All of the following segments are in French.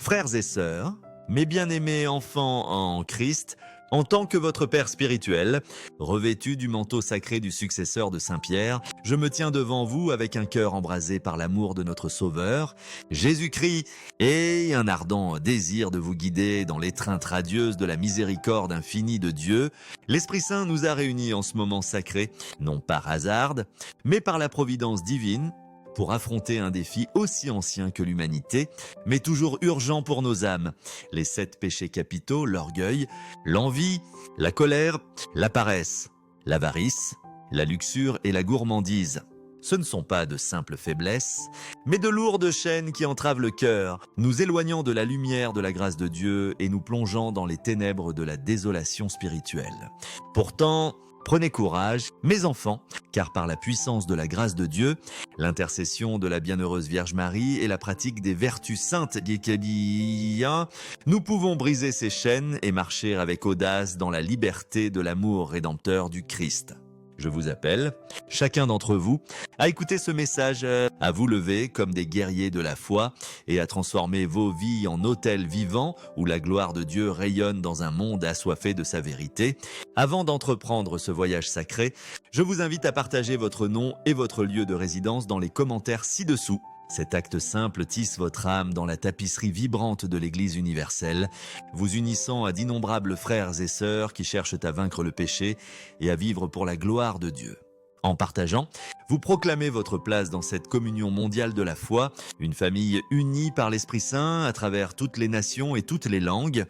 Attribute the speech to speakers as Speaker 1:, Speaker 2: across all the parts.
Speaker 1: Frères et sœurs, mes bien-aimés enfants en Christ, en tant que votre Père spirituel, revêtu du manteau sacré du successeur de Saint-Pierre, je me tiens devant vous avec un cœur embrasé par l'amour de notre Sauveur, Jésus-Christ, et un ardent désir de vous guider dans l'étreinte radieuse de la miséricorde infinie de Dieu. L'Esprit Saint nous a réunis en ce moment sacré, non par hasard, mais par la providence divine, pour affronter un défi aussi ancien que l'humanité, mais toujours urgent pour nos âmes. Les 7 péchés capitaux, l'orgueil, l'envie, la colère, la paresse, l'avarice, la luxure et la gourmandise. Ce ne sont pas de simples faiblesses, mais de lourdes chaînes qui entravent le cœur, nous éloignant de la lumière de la grâce de Dieu et nous plongeant dans les ténèbres de la désolation spirituelle. Pourtant, prenez courage, mes enfants, car par la puissance de la grâce de Dieu, l'intercession de la bienheureuse Vierge Marie et la pratique des vertus saintes, nous pouvons briser ces chaînes et marcher avec audace dans la liberté de l'amour rédempteur du Christ. Je vous appelle, chacun d'entre vous, à écouter ce message, à vous lever comme des guerriers de la foi et à transformer vos vies en autels vivants où la gloire de Dieu rayonne dans un monde assoiffé de sa vérité. Avant d'entreprendre ce voyage sacré, je vous invite à partager votre nom et votre lieu de résidence dans les commentaires ci-dessous. Cet acte simple tisse votre âme dans la tapisserie vibrante de l'Église universelle, vous unissant à d'innombrables frères et sœurs qui cherchent à vaincre le péché et à vivre pour la gloire de Dieu. En partageant, vous proclamez votre place dans cette communion mondiale de la foi, une famille unie par l'Esprit Saint à travers toutes les nations et toutes les langues.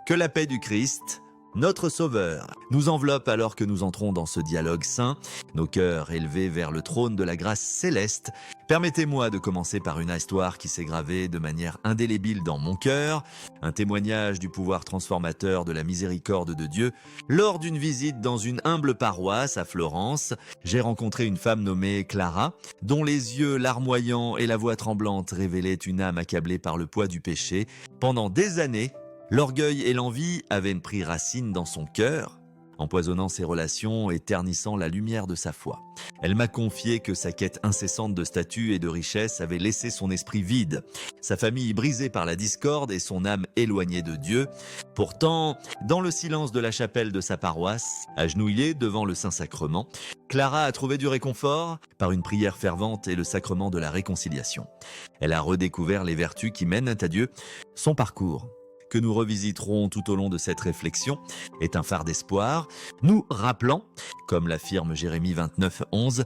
Speaker 1: Que la paix du Christ, notre Sauveur, nous enveloppe alors que nous entrons dans ce dialogue saint, nos cœurs élevés vers le trône de la grâce céleste. Permettez-moi de commencer par une histoire qui s'est gravée de manière indélébile dans mon cœur, un témoignage du pouvoir transformateur de la miséricorde de Dieu. Lors d'une visite dans une humble paroisse à Florence, j'ai rencontré une femme nommée Clara, dont les yeux larmoyants et la voix tremblante révélaient une âme accablée par le poids du péché. Pendant des années, l'orgueil et l'envie avaient pris racine dans son cœur, empoisonnant ses relations et ternissant la lumière de sa foi. Elle m'a confié que sa quête incessante de statut et de richesse avait laissé son esprit vide, sa famille brisée par la discorde et son âme éloignée de Dieu. Pourtant, dans le silence de la chapelle de sa paroisse, agenouillée devant le Saint-Sacrement, Clara a trouvé du réconfort par une prière fervente et le sacrement de la réconciliation. Elle a redécouvert les vertus qui mènent à Dieu. Son parcours, que nous revisiterons tout au long de cette réflexion, est un phare d'espoir, nous rappelant, comme l'affirme Jérémie 29:11,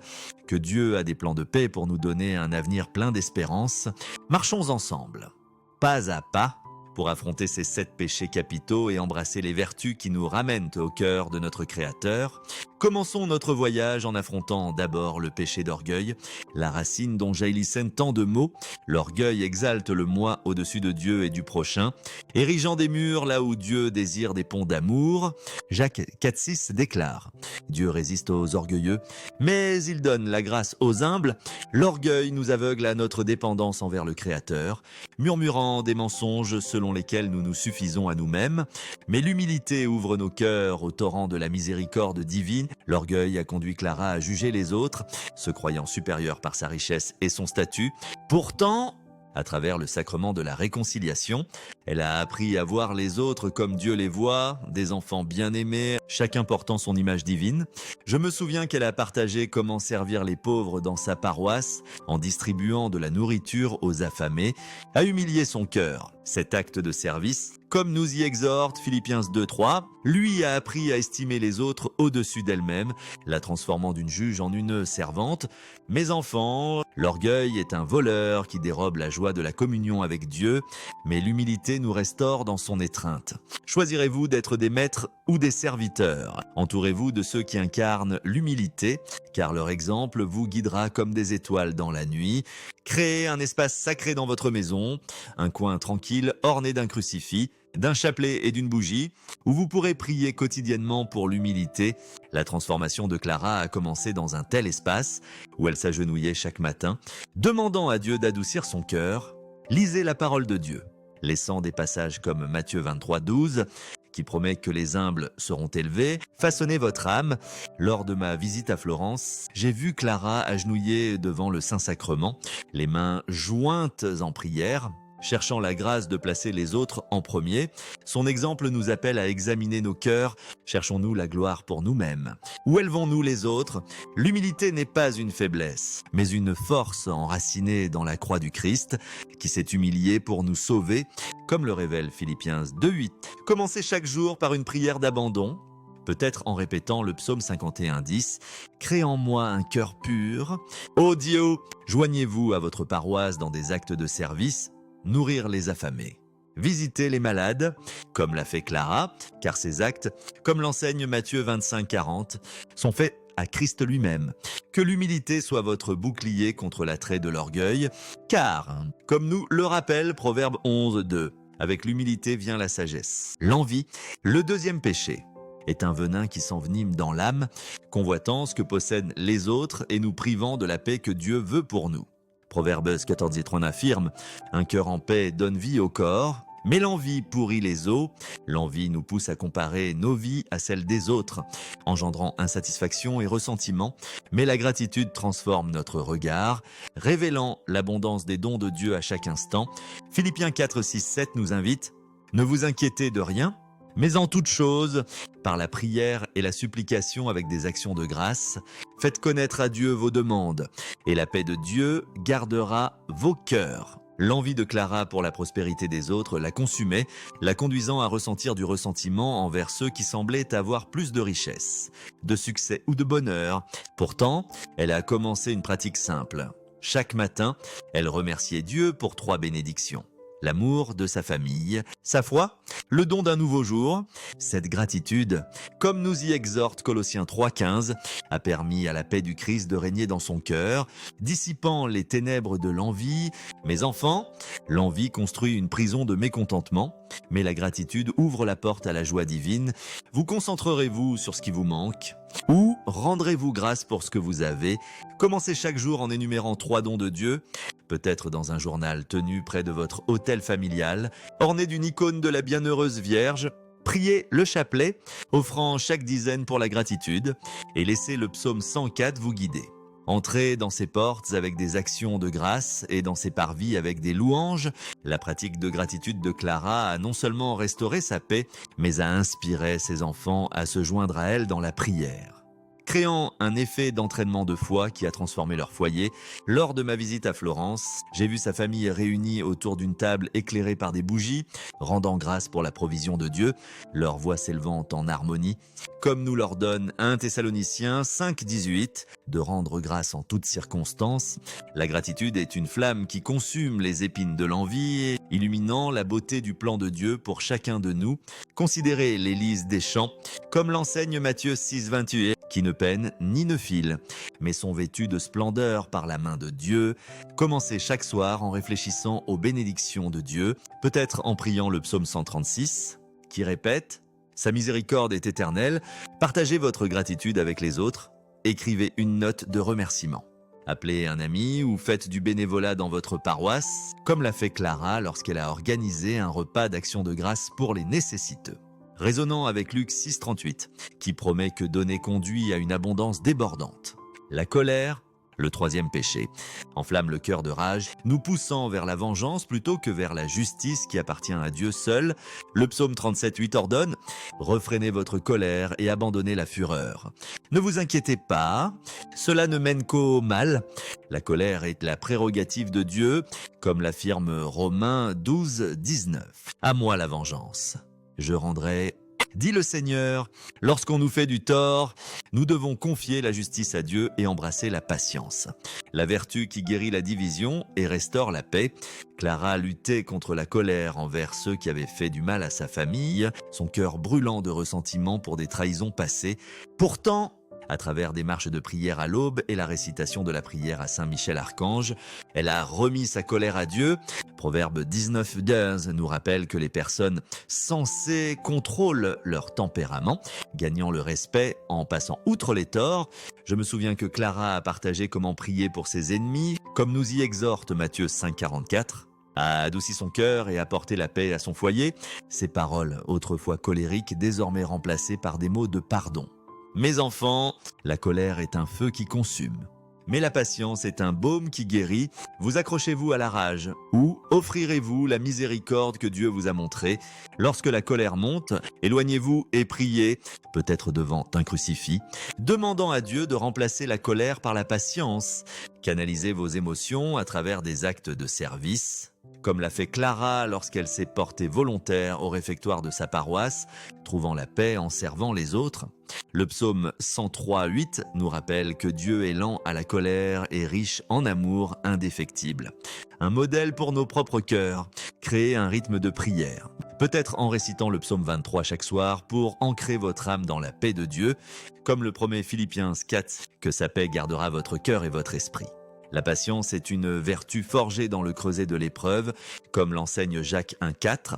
Speaker 1: que Dieu a des plans de paix pour nous donner un avenir plein d'espérance. Marchons ensemble, pas à pas, pour affronter ces 7 péchés capitaux et embrasser les vertus qui nous ramènent au cœur de notre Créateur. Commençons notre voyage en affrontant d'abord le péché d'orgueil, la racine dont jaillissent tant de maux. L'orgueil exalte le moi au-dessus de Dieu et du prochain, érigeant des murs là où Dieu désire des ponts d'amour. Jacques 4,6 déclare « Dieu résiste aux orgueilleux, mais il donne la grâce aux humbles. L'orgueil nous aveugle à notre dépendance envers le Créateur, murmurant des mensonges selon lesquels nous nous suffisons à nous-mêmes. Mais l'humilité ouvre nos cœurs au torrent de la miséricorde divine. L'orgueil a conduit Clara à juger les autres, se croyant supérieure par sa richesse et son statut. Pourtant, à travers le sacrement de la réconciliation, elle a appris à voir les autres comme Dieu les voit, des enfants bien-aimés, chacun portant son image divine. Je me souviens qu'elle a partagé comment servir les pauvres dans sa paroisse, en distribuant de la nourriture aux affamés, a humilié son cœur. Cet acte de service, comme nous y exhorte Philippiens 2:3, lui a appris à estimer les autres au-dessus d'elle-même, la transformant d'une juge en une servante. Mes enfants, l'orgueil est un voleur qui dérobe la joie de la communion avec Dieu, mais l'humilité nous restaure dans son étreinte. Choisirez-vous d'être des maîtres ou des serviteurs? Entourez-vous de ceux qui incarnent l'humilité, car leur exemple vous guidera comme des étoiles dans la nuit. Créez un espace sacré dans votre maison, un coin tranquille orné d'un crucifix, d'un chapelet et d'une bougie, où vous pourrez prier quotidiennement pour l'humilité. La transformation de Clara a commencé dans un tel espace, où elle s'agenouillait chaque matin, demandant à Dieu d'adoucir son cœur. Lisez la parole de Dieu, laissant des passages comme Matthieu 23:12, qui promet que les humbles seront élevés. Façonnez votre âme. Lors de ma visite à Florence, j'ai vu Clara agenouillée devant le Saint-Sacrement, les mains jointes en prière. cherchant la grâce de placer les autres en premier. Son exemple nous appelle à examiner nos cœurs. Cherchons-nous la gloire pour nous-mêmes? Où élevons-nous les autres? L'humilité n'est pas une faiblesse, mais une force enracinée dans la croix du Christ, qui s'est humilié pour nous sauver, comme le révèle Philippiens 2:8. Commencez chaque jour par une prière d'abandon, peut-être en répétant le psaume 51:10, « Crée en moi un cœur pur ». Ô Dieu, joignez-vous à votre paroisse dans des actes de service, nourrir les affamés. Visiter les malades, comme l'a fait Clara, car ces actes, comme l'enseigne Matthieu 25:40, sont faits à Christ lui-même. Que l'humilité soit votre bouclier contre l'attrait de l'orgueil, car, comme nous le rappelle Proverbe 11:2, avec l'humilité vient la sagesse. L'envie, le deuxième péché, est un venin qui s'envenime dans l'âme, convoitant ce que possèdent les autres et nous privant de la paix que Dieu veut pour nous. Proverbes 14:30 affirme « Un cœur en paix donne vie au corps ». Mais l'envie pourrit les os, l'envie nous pousse à comparer nos vies à celles des autres, engendrant insatisfaction et ressentiment, mais la gratitude transforme notre regard, révélant l'abondance des dons de Dieu à chaque instant. Philippiens 4:6-7 nous invite « Ne vous inquiétez de rien, mais en toute chose, par la prière et la supplication avec des actions de grâce, faites connaître à Dieu vos demandes, et la paix de Dieu gardera vos cœurs. » L'envie de Clara pour la prospérité des autres la consumait, la conduisant à ressentir du ressentiment envers ceux qui semblaient avoir plus de richesse, de succès ou de bonheur. Pourtant, elle a commencé une pratique simple. Chaque matin, elle remerciait Dieu pour 3 bénédictions. L'amour de sa famille, sa foi, le don d'un nouveau jour. Cette gratitude, comme nous y exhorte Colossiens 3:15, a permis à la paix du Christ de régner dans son cœur, dissipant les ténèbres de l'envie. Mes enfants, l'envie construit une prison de mécontentement, mais la gratitude ouvre la porte à la joie divine. Vous concentrerez-vous sur ce qui vous manque? Ou rendrez-vous grâce pour ce que vous avez? Commencez chaque jour en énumérant 3 dons de Dieu, peut-être dans un journal tenu près de votre autel familial, orné d'une icône de la Bienheureuse Vierge. Priez le chapelet, offrant chaque dizaine pour la gratitude, et laissez le psaume 104 vous guider. Entrez dans ces portes avec des actions de grâce et dans ces parvis avec des louanges. La pratique de gratitude de Clara a non seulement restauré sa paix, mais a inspiré ses enfants à se joindre à elle dans la prière, créant un effet d'entraînement de foi qui a transformé leur foyer. Lors de ma visite à Florence, j'ai vu sa famille réunie autour d'une table éclairée par des bougies, rendant grâce pour la provision de Dieu, leur voix s'élevant en harmonie, comme nous l'ordonne 1 Thessaloniciens 5:18, de rendre grâce en toutes circonstances. La gratitude est une flamme qui consume les épines de l'envie, illuminant la beauté du plan de Dieu pour chacun de nous. Considérez les lys des champs, comme l'enseigne Matthieu 6:28, qui ne peinent ni ne filent, mais sont vêtus de splendeur par la main de Dieu. Commencez chaque soir en réfléchissant aux bénédictions de Dieu, peut-être en priant le psaume 136, qui répète « Sa miséricorde est éternelle ». Partagez votre gratitude avec les autres, écrivez une note de remerciement. Appelez un ami ou faites du bénévolat dans votre paroisse, comme l'a fait Clara lorsqu'elle a organisé un repas d'action de grâce pour les nécessiteux. Résonnant avec Luc 6:38, qui promet que donner conduit à une abondance débordante. La colère, le 3e péché, enflamme le cœur de rage, nous poussant vers la vengeance plutôt que vers la justice qui appartient à Dieu seul. Le psaume 37:8 ordonne « Refrénez votre colère et abandonnez la fureur. Ne vous inquiétez pas, cela ne mène qu'au mal. La colère est la prérogative de Dieu, comme l'affirme Romains 12:19. À moi la vengeance. Je rendrai, dit le Seigneur. Lorsqu'on nous fait du tort, nous devons confier la justice à Dieu et embrasser la patience. La vertu qui guérit la division et restaure la paix. Clara luttait contre la colère envers ceux qui avaient fait du mal à sa famille, son cœur brûlant de ressentiment pour des trahisons passées. Pourtant, à travers des marches de prière à l'aube et la récitation de la prière à Saint Michel Archange, elle a remis sa colère à Dieu. Proverbe 19:15 nous rappelle que les personnes sensées contrôlent leur tempérament, gagnant le respect en passant outre les torts. Je me souviens que Clara a partagé comment prier pour ses ennemis, comme nous y exhorte Matthieu 5:44. A adouci son cœur et apporté la paix à son foyer. Ces paroles, autrefois colériques, désormais remplacées par des mots de pardon. Mes enfants, la colère est un feu qui consume. Mais la patience est un baume qui guérit. Vous accrochez-vous à la rage ou offrirez-vous la miséricorde que Dieu vous a montrée. Lorsque la colère monte, éloignez-vous et priez, peut-être devant un crucifix, demandant à Dieu de remplacer la colère par la patience. Canalisez vos émotions à travers des actes de service, comme l'a fait Clara lorsqu'elle s'est portée volontaire au réfectoire de sa paroisse, trouvant la paix en servant les autres. Le psaume 103:8 nous rappelle que Dieu est lent à la colère et riche en amour indéfectible. Un modèle pour nos propres cœurs, créer un rythme de prière. Peut-être en récitant le psaume 23 chaque soir pour ancrer votre âme dans la paix de Dieu, comme le promet Philippiens 4, que sa paix gardera votre cœur et votre esprit. La patience est une vertu forgée dans le creuset de l'épreuve, comme l'enseigne Jacques 1,4,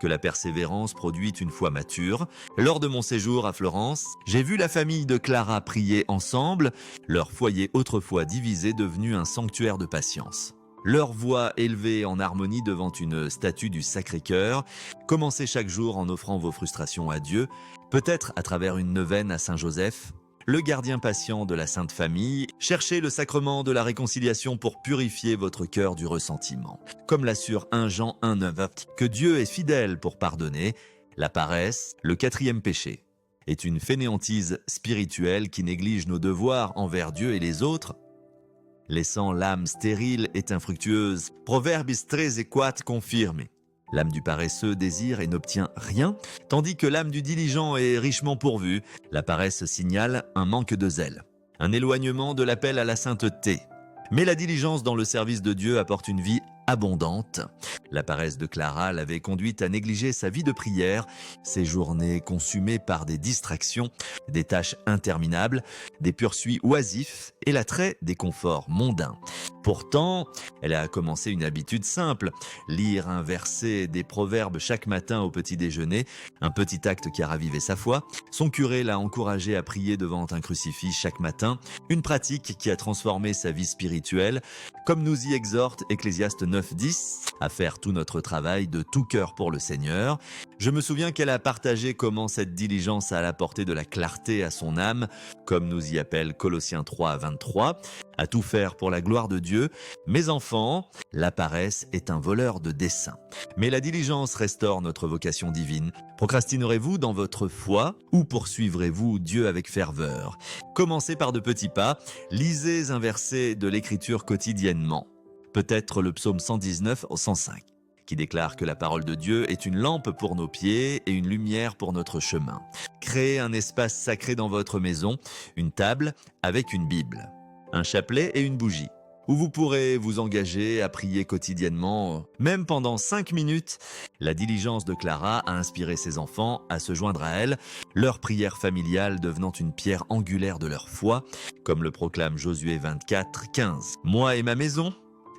Speaker 1: que la persévérance produit une foi mature. Lors de mon séjour à Florence, j'ai vu la famille de Clara prier ensemble, leur foyer autrefois divisé devenu un sanctuaire de patience. Leur voix élevée en harmonie devant une statue du Sacré-Cœur. Commencez chaque jour en offrant vos frustrations à Dieu, peut-être à travers une neuvaine à Saint-Joseph, le gardien patient de la Sainte Famille. Cherchez le sacrement de la réconciliation pour purifier votre cœur du ressentiment. Comme l'assure 1 Jean 1,9, que Dieu est fidèle pour pardonner. La paresse, le 4e péché, est une fainéantise spirituelle qui néglige nos devoirs envers Dieu et les autres, laissant l'âme stérile et infructueuse. Proverbes 13:4 confirme. L'âme du paresseux désire et n'obtient rien, tandis que l'âme du diligent est richement pourvue. La paresse signale un manque de zèle, un éloignement de l'appel à la sainteté. Mais la diligence dans le service de Dieu apporte une vie abondante. La paresse de Clara l'avait conduite à négliger sa vie de prière, ses journées consumées par des distractions, des tâches interminables, des pursuits oisifs et l'attrait des conforts mondains. Pourtant, elle a commencé une habitude simple, lire un verset des Proverbes chaque matin au petit déjeuner, un petit acte qui a ravivé sa foi. Son curé l'a encouragée à prier devant un crucifix chaque matin, une pratique qui a transformé sa vie spirituelle, comme nous y exhorte Ecclésiaste 9:10, à faire tout notre travail de tout cœur pour le Seigneur. Je me souviens qu'elle a partagé comment cette diligence a apporté de la clarté à son âme, comme nous y appelle Colossiens 3:23, à tout faire pour la gloire de Dieu. Mes enfants, la paresse est un voleur de dessein, mais la diligence restaure notre vocation divine. Procrastinerez-vous dans votre foi ou poursuivrez-vous Dieu avec ferveur? Commencez par de petits pas, lisez un verset de l'Écriture quotidiennement, peut-être le psaume 119-105. Qui déclare que la parole de Dieu est une lampe pour nos pieds et une lumière pour notre chemin. Créez un espace sacré dans votre maison, une table avec une Bible, un chapelet et une bougie, où vous pourrez vous engager à prier quotidiennement, même pendant 5 minutes. La diligence de Clara a inspiré ses enfants à se joindre à elle, leur prière familiale devenant une pierre angulaire de leur foi, comme le proclame Josué 24:15. Moi et ma maison,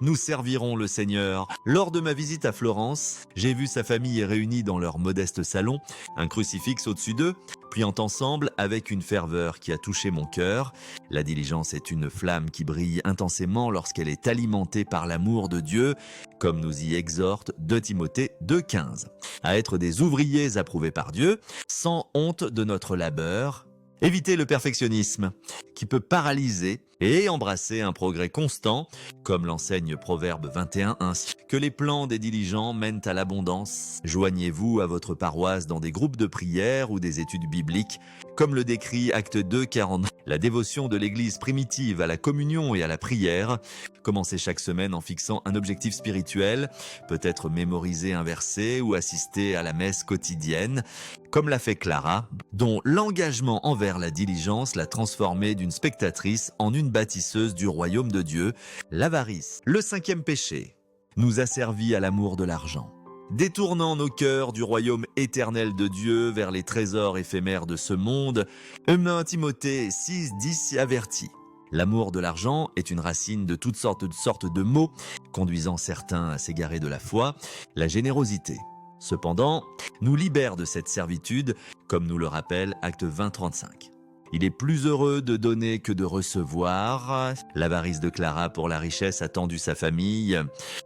Speaker 1: nous servirons le Seigneur. Lors de ma visite à Florence, j'ai vu sa famille réunie dans leur modeste salon, un crucifix au-dessus d'eux, priant ensemble avec une ferveur qui a touché mon cœur. La diligence est une flamme qui brille intensément lorsqu'elle est alimentée par l'amour de Dieu, comme nous y exhorte 2 Timothée 2:15, à être des ouvriers approuvés par Dieu, sans honte de notre labeur. Évitez le perfectionnisme, qui peut paralyser, et embrasser un progrès constant, comme l'enseigne Proverbe 21:1, que les plans des diligents mènent à l'abondance. Joignez-vous à votre paroisse dans des groupes de prière ou des études bibliques, comme le décrit Acte 2:40. La dévotion de l'Église primitive à la communion et à la prière. Commencez chaque semaine en fixant un objectif spirituel, peut-être mémoriser un verset ou assister à la messe quotidienne, comme l'a fait Clara, dont l'engagement envers la diligence l'a transformée d'une spectatrice en une bâtisseuse du royaume de Dieu. L'avarice, le 5e péché, nous a servi à l'amour de l'argent, détournant nos cœurs du royaume éternel de Dieu vers les trésors éphémères de ce monde. 1 Timothée 6:10 avertit. L'amour de l'argent est une racine de toutes sortes de maux, conduisant certains à s'égarer de la foi. La générosité, cependant, nous libère de cette servitude, comme nous le rappelle Acte 20:35. Il est plus heureux de donner que de recevoir. L'avarice de Clara pour la richesse a tendu sa famille,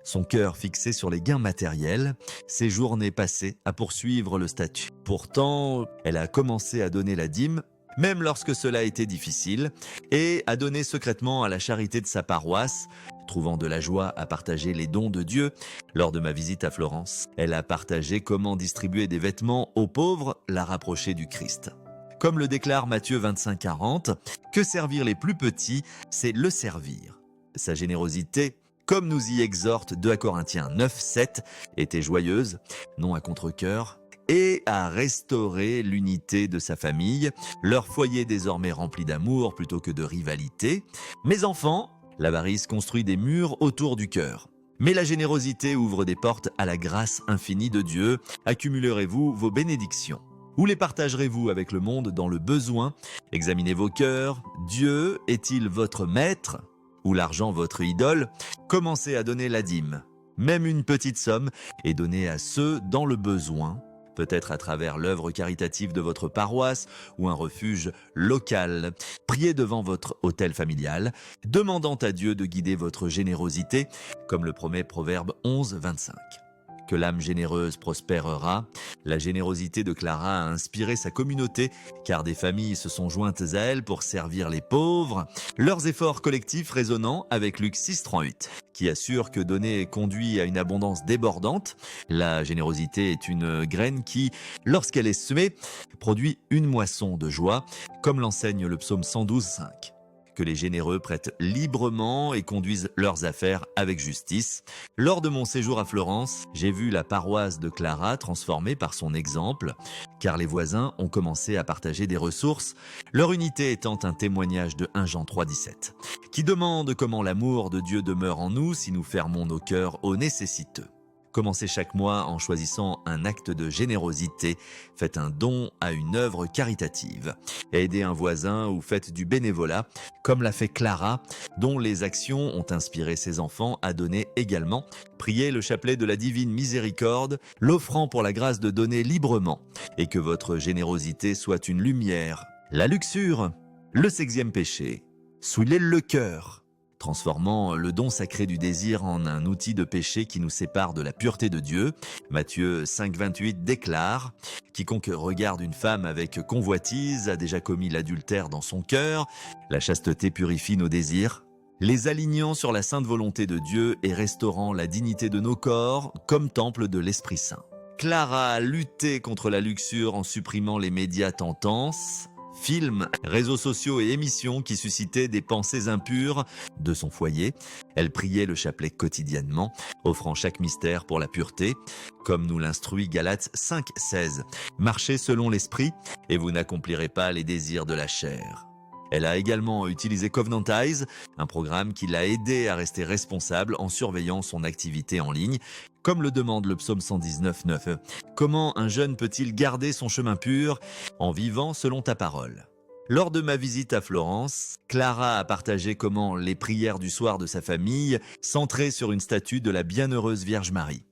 Speaker 1: son cœur fixé sur les gains matériels, ses journées passées à poursuivre le statut. Pourtant, elle a commencé à donner la dîme, même lorsque cela était difficile, et à donner secrètement à la charité de sa paroisse, trouvant de la joie à partager les dons de Dieu. Lors de ma visite à Florence, elle a partagé comment distribuer des vêtements aux pauvres l'a rapprocher du Christ. Comme le déclare Matthieu 25:40, que servir les plus petits, c'est le servir. Sa générosité, comme nous y exhorte 2 Corinthiens 9:7, était joyeuse, non à contre-cœur, et à restaurer l'unité de sa famille, leur foyer désormais rempli d'amour plutôt que de rivalité. Mes enfants, l'avarice construit des murs autour du cœur. Mais la générosité ouvre des portes à la grâce infinie de Dieu. Accumulerez-vous vos bénédictions? Où les partagerez-vous avec le monde dans le besoin? Examinez vos cœurs. Dieu est-il votre maître? Ou l'argent votre idole? Commencez à donner la dîme, même une petite somme, et donnez à ceux dans le besoin, peut-être à travers l'œuvre caritative de votre paroisse ou un refuge local. Priez devant votre autel familial, demandant à Dieu de guider votre générosité, comme le promet Proverbe 11:25. Que l'âme généreuse prospérera. La générosité de Clara a inspiré sa communauté, car des familles se sont jointes à elle pour servir les pauvres. Leurs efforts collectifs résonnant avec Luc 6:38, qui assure que donner conduit à une abondance débordante. La générosité est une graine qui, lorsqu'elle est semée, produit une moisson de joie, comme l'enseigne le psaume 112:5. Que les généreux prêtent librement et conduisent leurs affaires avec justice. Lors de mon séjour à Florence, j'ai vu la paroisse de Clara transformée par son exemple, car les voisins ont commencé à partager des ressources, leur unité étant un témoignage de 1 Jean 3:17, qui demande comment l'amour de Dieu demeure en nous si nous fermons nos cœurs aux nécessiteux. Commencez chaque mois en choisissant un acte de générosité, faites un don à une œuvre caritative, aidez un voisin ou faites du bénévolat, comme l'a fait Clara, dont les actions ont inspiré ses enfants à donner également. Priez le chapelet de la divine miséricorde, l'offrant pour la grâce de donner librement, et que votre générosité soit une lumière. La luxure, le 6e péché, souillez le cœur, transformant le don sacré du désir en un outil de péché qui nous sépare de la pureté de Dieu. Matthieu 5:28 déclare « Quiconque regarde une femme avec convoitise a déjà commis l'adultère dans son cœur. La chasteté purifie nos désirs, les alignant sur la sainte volonté de Dieu et restaurant la dignité de nos corps comme temple de l'Esprit Saint. » Clara a lutté contre la luxure en supprimant les médias tentances, films, réseaux sociaux et émissions qui suscitaient des pensées impures de son foyer. Elle priait le chapelet quotidiennement, offrant chaque mystère pour la pureté, comme nous l'instruit Galates 5:16. Marchez selon l'esprit et vous n'accomplirez pas les désirs de la chair. Elle a également utilisé Covenantize, un programme qui l'a aidé à rester responsable en surveillant son activité en ligne, comme le demande le psaume 119:9. Comment un jeune peut-il garder son chemin pur en vivant selon ta parole? Lors de ma visite à Florence, Clara a partagé comment les prières du soir de sa famille, centrées sur une statue de la bienheureuse Vierge Marie,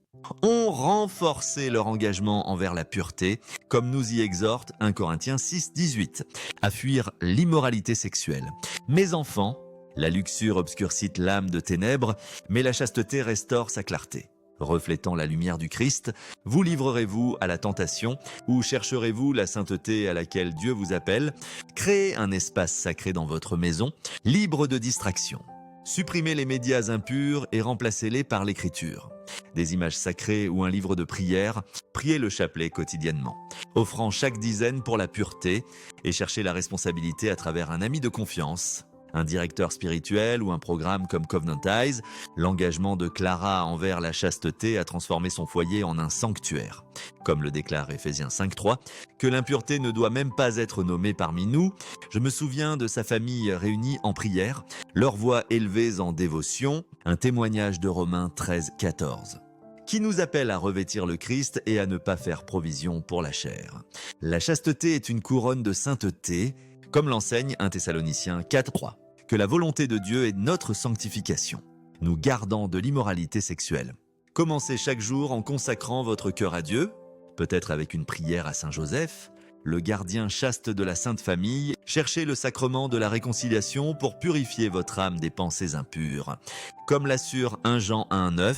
Speaker 1: ont renforcé leur engagement envers la pureté, comme nous y exhorte 1 Corinthiens 6:18, à fuir l'immoralité sexuelle. Mes enfants, la luxure obscurcit l'âme de ténèbres, mais la chasteté restaure sa clarté. Reflétant la lumière du Christ, vous livrerez-vous à la tentation ou chercherez-vous la sainteté à laquelle Dieu vous appelle? Créez un espace sacré dans votre maison, libre de distractions. Supprimez les médias impurs et remplacez-les par l'écriture. Des images sacrées ou un livre de prière, priez le chapelet quotidiennement, offrant chaque dizaine pour la pureté et cherchez la responsabilité à travers un ami de confiance, un directeur spirituel ou un programme comme Covenantize. L'engagement de Clara envers la chasteté a transformé son foyer en un sanctuaire. Comme le déclare Éphésiens 5:3, que l'impureté ne doit même pas être nommée parmi nous. Je me souviens de sa famille réunie en prière, leurs voix élevées en dévotion, un témoignage de Romains 13:14. Qui nous appelle à revêtir le Christ et à ne pas faire provision pour la chair. La chasteté est une couronne de sainteté, comme l'enseigne 1 Thessaloniciens 4:3. Que la volonté de Dieu est notre sanctification, nous gardant de l'immoralité sexuelle. Commencez chaque jour en consacrant votre cœur à Dieu, peut-être avec une prière à Saint Joseph, le gardien chaste de la Sainte Famille, cherchez le sacrement de la réconciliation pour purifier votre âme des pensées impures. Comme l'assure 1 Jean 1,9,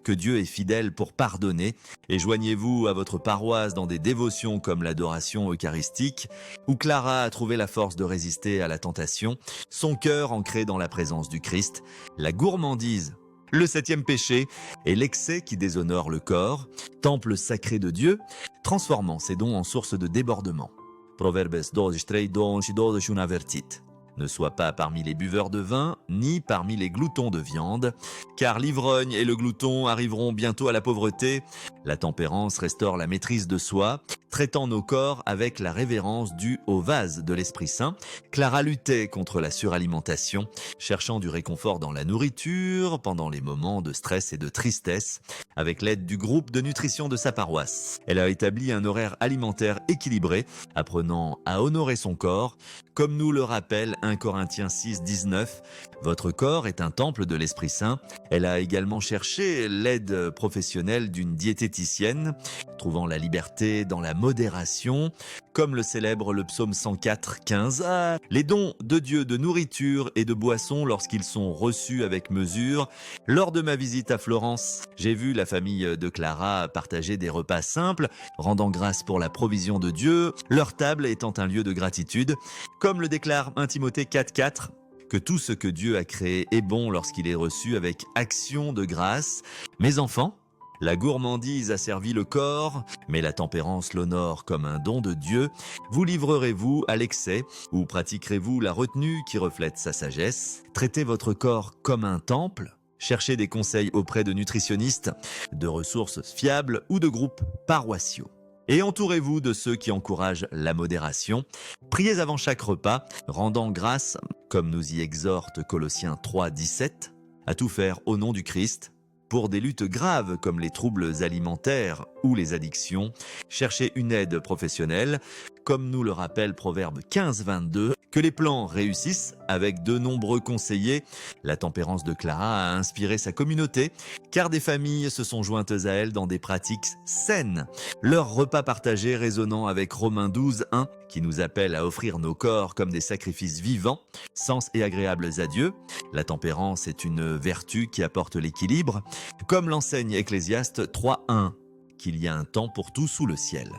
Speaker 1: que Dieu est fidèle pour pardonner, et joignez-vous à votre paroisse dans des dévotions comme l'adoration eucharistique, où Clara a trouvé la force de résister à la tentation, son cœur ancré dans la présence du Christ, la gourmandise. Le 7e péché est l'excès qui déshonore le corps, temple sacré de Dieu, transformant ses dons en source de débordement. Proverbes 23, 20 și 21 avertit. Ne sois pas parmi les buveurs de vin, ni parmi les gloutons de viande, car l'ivrogne et le glouton arriveront bientôt à la pauvreté. La tempérance restaure la maîtrise de soi, traitant nos corps avec la révérence due au vase de l'Esprit Saint. Clara luttait contre la suralimentation, cherchant du réconfort dans la nourriture pendant les moments de stress et de tristesse, avec l'aide du groupe de nutrition de sa paroisse. Elle a établi un horaire alimentaire équilibré, apprenant à honorer son corps, comme nous le rappelle 1 Corinthiens 6, 19. Votre corps est un temple de l'Esprit Saint. Elle a également cherché l'aide professionnelle d'une diététicienne, trouvant la liberté dans la modération, comme le célèbre le psaume 104, 15. Les dons de Dieu de nourriture et de boisson lorsqu'ils sont reçus avec mesure. Lors de ma visite à Florence, j'ai vu la famille de Clara partager des repas simples, rendant grâce pour la provision de Dieu, leur table étant un lieu de gratitude. Comme le déclare 1 Timothée 4, 4, que tout ce que Dieu a créé est bon lorsqu'il est reçu avec action de grâce. Mes enfants, la gourmandise a servi le corps, mais la tempérance l'honore comme un don de Dieu. Vous livrerez-vous à l'excès ou pratiquerez-vous la retenue qui reflète sa sagesse? Traitez votre corps comme un temple. Cherchez des conseils auprès de nutritionnistes, de ressources fiables ou de groupes paroissiaux. Et entourez-vous de ceux qui encouragent la modération. Priez avant chaque repas, rendant grâce, comme nous y exhorte Colossiens 3, 17, à tout faire au nom du Christ. Pour des luttes graves comme les troubles alimentaires ou les addictions, cherchez une aide professionnelle, comme nous le rappelle Proverbe 15, 22, que les plans réussissent avec de nombreux conseillers. La tempérance de Clara a inspiré sa communauté, car des familles se sont jointes à elle dans des pratiques saines. Leur repas partagé résonnant avec Romains 12, 1, qui nous appelle à offrir nos corps comme des sacrifices vivants, sens et agréables à Dieu. La tempérance est une vertu qui apporte l'équilibre, comme l'enseigne Ecclésiaste 3, 1. Qu'il y a un temps pour tout sous le ciel.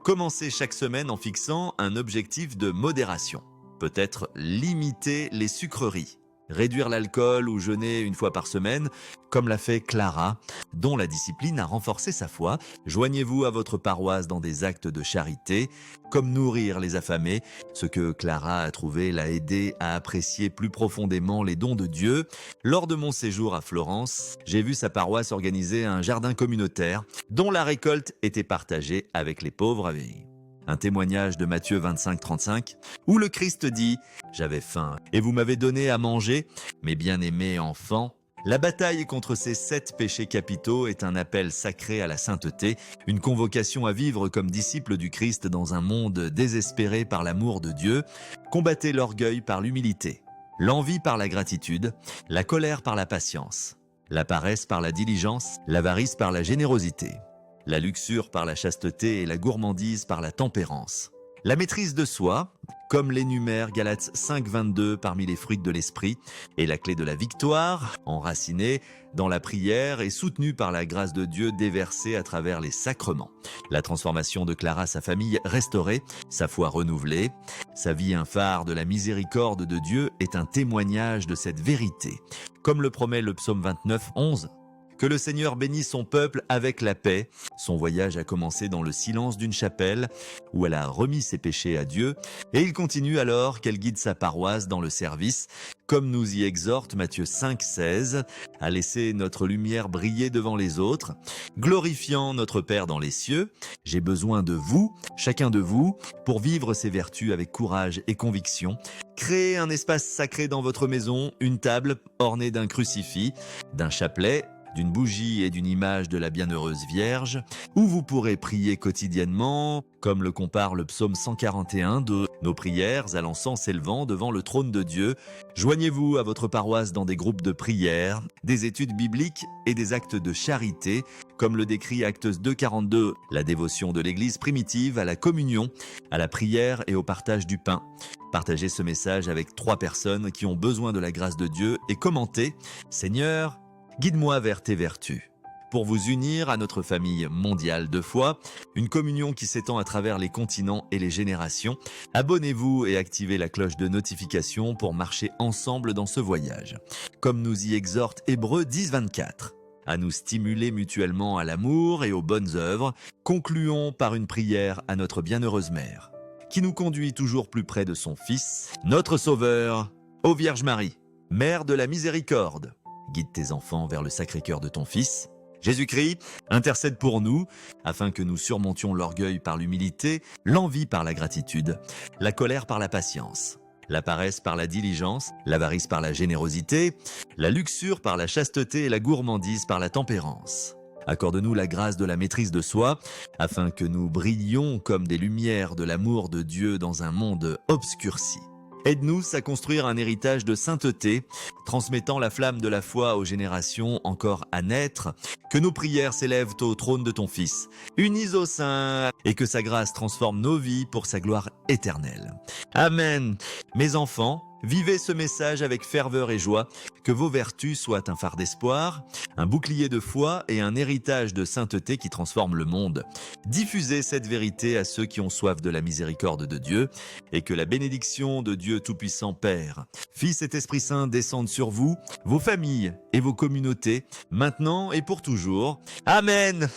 Speaker 1: Commencez chaque semaine en fixant un objectif de modération. Peut-être limiter les sucreries, réduire l'alcool ou jeûner 1 fois par semaine, comme l'a fait Clara, dont la discipline a renforcé sa foi. Joignez-vous à votre paroisse dans des actes de charité, comme nourrir les affamés. Ce que Clara a trouvé l'a aidé à apprécier plus profondément les dons de Dieu. Lors de mon séjour à Florence, j'ai vu sa paroisse organiser un jardin communautaire, dont la récolte était partagée avec les pauvres avéris. Un témoignage de Matthieu 25, 35, où le Christ dit « J'avais faim, et vous m'avez donné à manger, mes bien-aimés enfants ». La bataille contre ces 7 péchés capitaux est un appel sacré à la sainteté, une convocation à vivre comme disciples du Christ dans un monde désespéré par l'amour de Dieu. Combattez l'orgueil par l'humilité, l'envie par la gratitude, la colère par la patience, la paresse par la diligence, l'avarice par la générosité. La luxure par la chasteté et la gourmandise par la tempérance. La maîtrise de soi, comme l'énumère Galates 5, 22 parmi les fruits de l'esprit, est la clé de la victoire, enracinée dans la prière et soutenue par la grâce de Dieu déversée à travers les sacrements. La transformation de Clara, sa famille restaurée, sa foi renouvelée, sa vie un phare de la miséricorde de Dieu est un témoignage de cette vérité. Comme le promet le psaume 29, 11, que le Seigneur bénisse son peuple avec la paix. Son voyage a commencé dans le silence d'une chapelle où elle a remis ses péchés à Dieu et il continue alors qu'elle guide sa paroisse dans le service, comme nous y exhorte Matthieu 5, 16, à laisser notre lumière briller devant les autres, glorifiant notre Père dans les cieux. J'ai besoin de vous, chacun de vous, pour vivre ces vertus avec courage et conviction. Créez un espace sacré dans votre maison, une table ornée d'un crucifix, d'un chapelet, d'une bougie et d'une image de la Bienheureuse Vierge, où vous pourrez prier quotidiennement, comme le compare le psaume 141 de nos prières à l'encens s'élevant devant le trône de Dieu. Joignez-vous à votre paroisse dans des groupes de prière, des études bibliques et des actes de charité, comme le décrit Actes 2,42, la dévotion de l'Église primitive à la communion, à la prière et au partage du pain. Partagez ce message avec 3 personnes qui ont besoin de la grâce de Dieu et commentez « Seigneur, guide-moi vers tes vertus ». Pour vous unir à notre famille mondiale de foi, une communion qui s'étend à travers les continents et les générations, abonnez-vous et activez la cloche de notification pour marcher ensemble dans ce voyage. Comme nous y exhorte Hébreux 10,24. À nous stimuler mutuellement à l'amour et aux bonnes œuvres, concluons par une prière à notre bienheureuse mère, qui nous conduit toujours plus près de son Fils, notre Sauveur, ô Vierge Marie, Mère de la Miséricorde. Guide tes enfants vers le Sacré-Cœur de ton Fils. Jésus-Christ, intercède pour nous, afin que nous surmontions l'orgueil par l'humilité, l'envie par la gratitude, la colère par la patience, la paresse par la diligence, l'avarice par la générosité, la luxure par la chasteté et la gourmandise par la tempérance. Accorde-nous la grâce de la maîtrise de soi, afin que nous brillions comme des lumières de l'amour de Dieu dans un monde obscurci. Aide-nous à construire un héritage de sainteté, transmettant la flamme de la foi aux générations encore à naître, que nos prières s'élèvent au trône de ton Fils, unis au sein, et que sa grâce transforme nos vies pour sa gloire éternelle. Amen. Mes enfants, vivez ce message avec ferveur et joie, que vos vertus soient un phare d'espoir, un bouclier de foi et un héritage de sainteté qui transforme le monde. Diffusez cette vérité à ceux qui ont soif de la miséricorde de Dieu, et que la bénédiction de Dieu Tout-Puissant Père, Fils et Esprit Saint descendent sur vous, vos familles et vos communautés, maintenant et pour toujours. Amen.